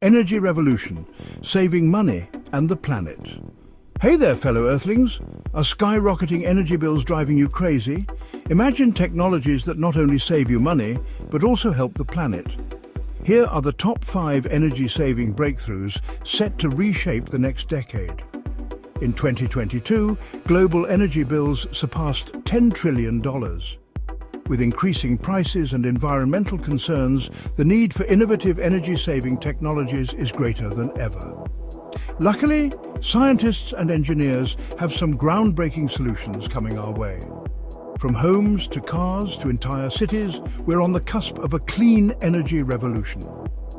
Energy revolution, saving money and the planet. Hey there, fellow Earthlings. Are skyrocketing energy bills driving you crazy? Imagine technologies that not only save you money, but also help the planet. Here are the top 5 energy-saving breakthroughs set to reshape the next decade. In 2022, global energy bills surpassed $10 trillion. With increasing prices and environmental concerns, the need for innovative energy-saving technologies is greater than ever. Luckily, scientists and engineers have some groundbreaking solutions coming our way. From homes to cars to entire cities, we're on the cusp of a clean energy revolution.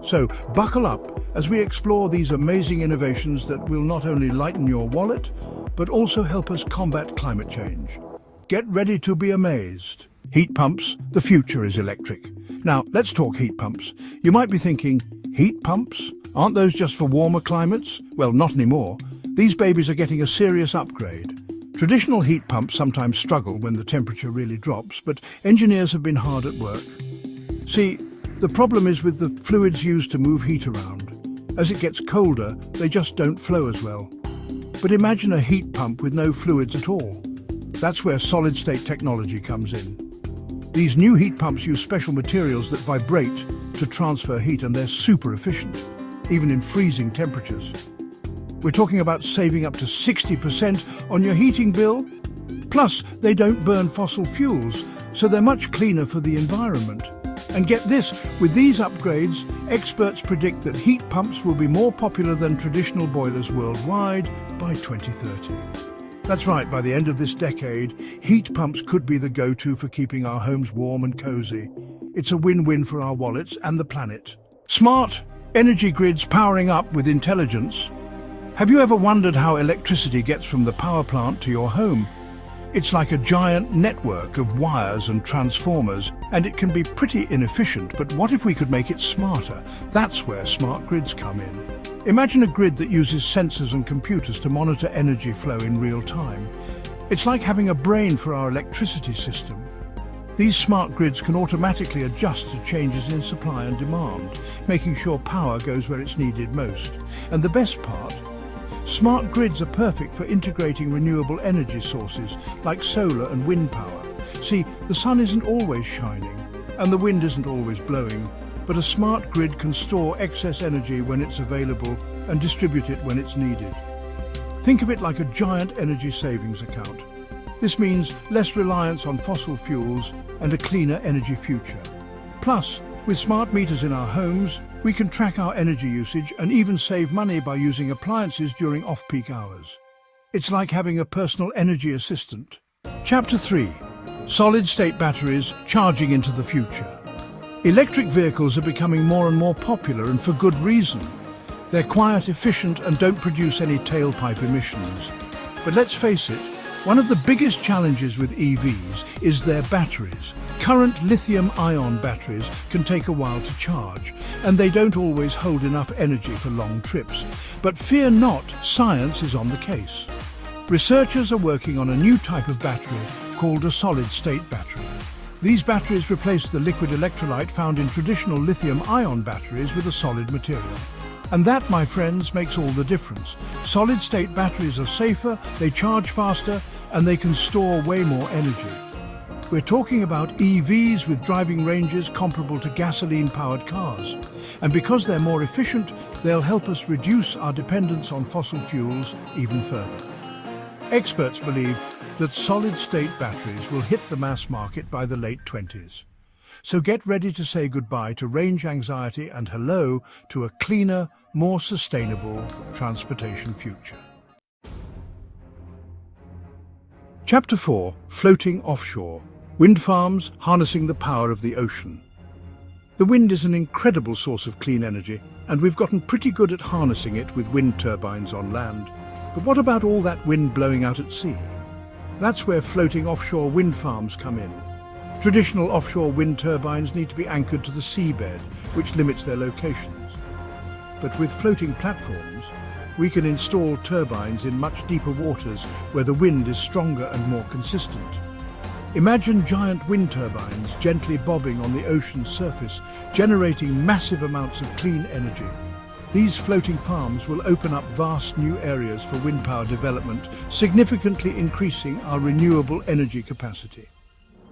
So buckle up as we explore these amazing innovations that will not only lighten your wallet, but also help us combat climate change. Get ready to be amazed. Heat pumps, the future is electric. Now, let's talk heat pumps. You might be thinking, heat pumps? Aren't those just for warmer climates? Well, not anymore. These babies are getting a serious upgrade. Traditional heat pumps sometimes struggle when the temperature really drops, but engineers have been hard at work. See, the problem is with the fluids used to move heat around. As it gets colder, they just don't flow as well. But imagine a heat pump with no fluids at all. That's where solid-state technology comes in. These new heat pumps use special materials that vibrate to transfer heat, and they're super efficient, even in freezing temperatures. We're talking about saving up to 60% on your heating bill. Plus, they don't burn fossil fuels, so they're much cleaner for the environment. And get this, with these upgrades, experts predict that heat pumps will be more popular than traditional boilers worldwide by 2030. That's right, by the end of this decade, heat pumps could be the go-to for keeping our homes warm and cozy. It's a win-win for our wallets and the planet. Smart energy grids powering up with intelligence. Have you ever wondered how electricity gets from the power plant to your home? It's like a giant network of wires and transformers, and it can be pretty inefficient, but what if we could make it smarter? That's where smart grids come in. Imagine a grid that uses sensors and computers to monitor energy flow in real time. It's like having a brain for our electricity system. These smart grids can automatically adjust to changes in supply and demand, making sure power goes where it's needed most. And the best part? Smart grids are perfect for integrating renewable energy sources like solar and wind power. See, the sun isn't always shining and the wind isn't always blowing, but a smart grid can store excess energy when it's available and distribute it when it's needed. Think of it like a giant energy savings account. This means less reliance on fossil fuels and a cleaner energy future. Plus, with smart meters in our homes, we can track our energy usage and even save money by using appliances during off-peak hours. It's like having a personal energy assistant. Chapter 3. Solid-state batteries charging into the future. Electric vehicles are becoming more and more popular, and for good reason. They're quiet, efficient, and don't produce any tailpipe emissions. But let's face it, one of the biggest challenges with EVs is their batteries. Current lithium-ion batteries can take a while to charge, and they don't always hold enough energy for long trips. But fear not, science is on the case. Researchers are working on a new type of battery called a solid-state battery. These batteries replace the liquid electrolyte found in traditional lithium-ion batteries with a solid material. And that, my friends, makes all the difference. Solid-state batteries are safer, they charge faster, and they can store way more energy. We're talking about EVs with driving ranges comparable to gasoline-powered cars. And because they're more efficient, they'll help us reduce our dependence on fossil fuels even further. Experts believe that solid-state batteries will hit the mass market by the late 20s. So get ready to say goodbye to range anxiety and hello to a cleaner, more sustainable transportation future. Chapter 4. Floating offshore. Wind farms harnessing the power of the ocean. The wind is an incredible source of clean energy, and we've gotten pretty good at harnessing it with wind turbines on land. But what about all that wind blowing out at sea? That's where floating offshore wind farms come in. Traditional offshore wind turbines need to be anchored to the seabed, which limits their locations. But with floating platforms, we can install turbines in much deeper waters where the wind is stronger and more consistent. Imagine giant wind turbines gently bobbing on the ocean's surface, generating massive amounts of clean energy. These floating farms will open up vast new areas for wind power development, significantly increasing our renewable energy capacity.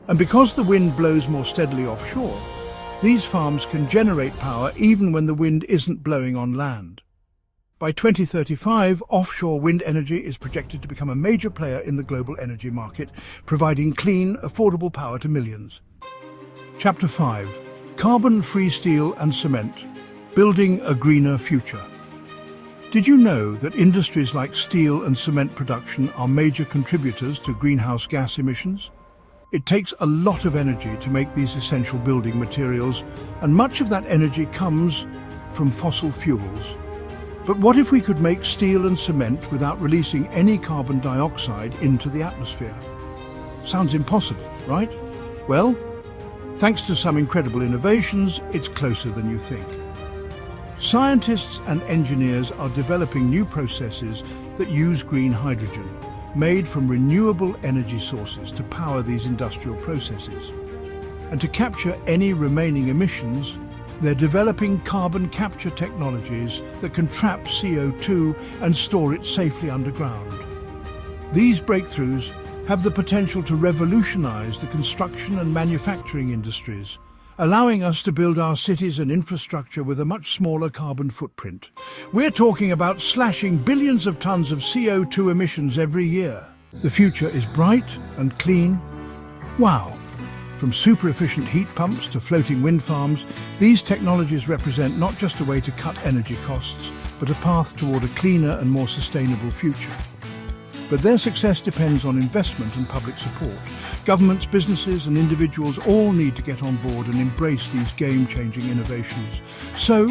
And because the wind blows more steadily offshore, these farms can generate power even when the wind isn't blowing on land. By 2035, offshore wind energy is projected to become a major player in the global energy market, providing clean, affordable power to millions. Chapter 5. Carbon-free steel and cement, building a greener future. Did you know that industries like steel and cement production are major contributors to greenhouse gas emissions? It takes a lot of energy to make these essential building materials, and much of that energy comes from fossil fuels. But what if we could make steel and cement without releasing any carbon dioxide into the atmosphere? Sounds impossible, right? Well, thanks to some incredible innovations, it's closer than you think. Scientists and engineers are developing new processes that use green hydrogen, made from renewable energy sources to power these industrial processes. And to capture any remaining emissions, they're developing carbon capture technologies that can trap CO2 and store it safely underground. These breakthroughs have the potential to revolutionize the construction and manufacturing industries, allowing us to build our cities and infrastructure with a much smaller carbon footprint. We're talking about slashing billions of tons of CO2 emissions every year. The future is bright and clean. Wow! From super-efficient heat pumps to floating wind farms, these technologies represent not just a way to cut energy costs, but a path toward a cleaner and more sustainable future. But their success depends on investment and public support. Governments, businesses and individuals all need to get on board and embrace these game-changing innovations. So,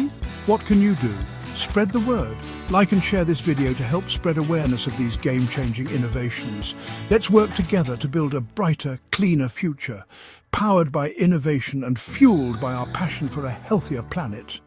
what can you do? Spread the word. Like and share this video to help spread awareness of these game-changing innovations. Let's work together to build a brighter, cleaner future, powered by innovation and fueled by our passion for a healthier planet.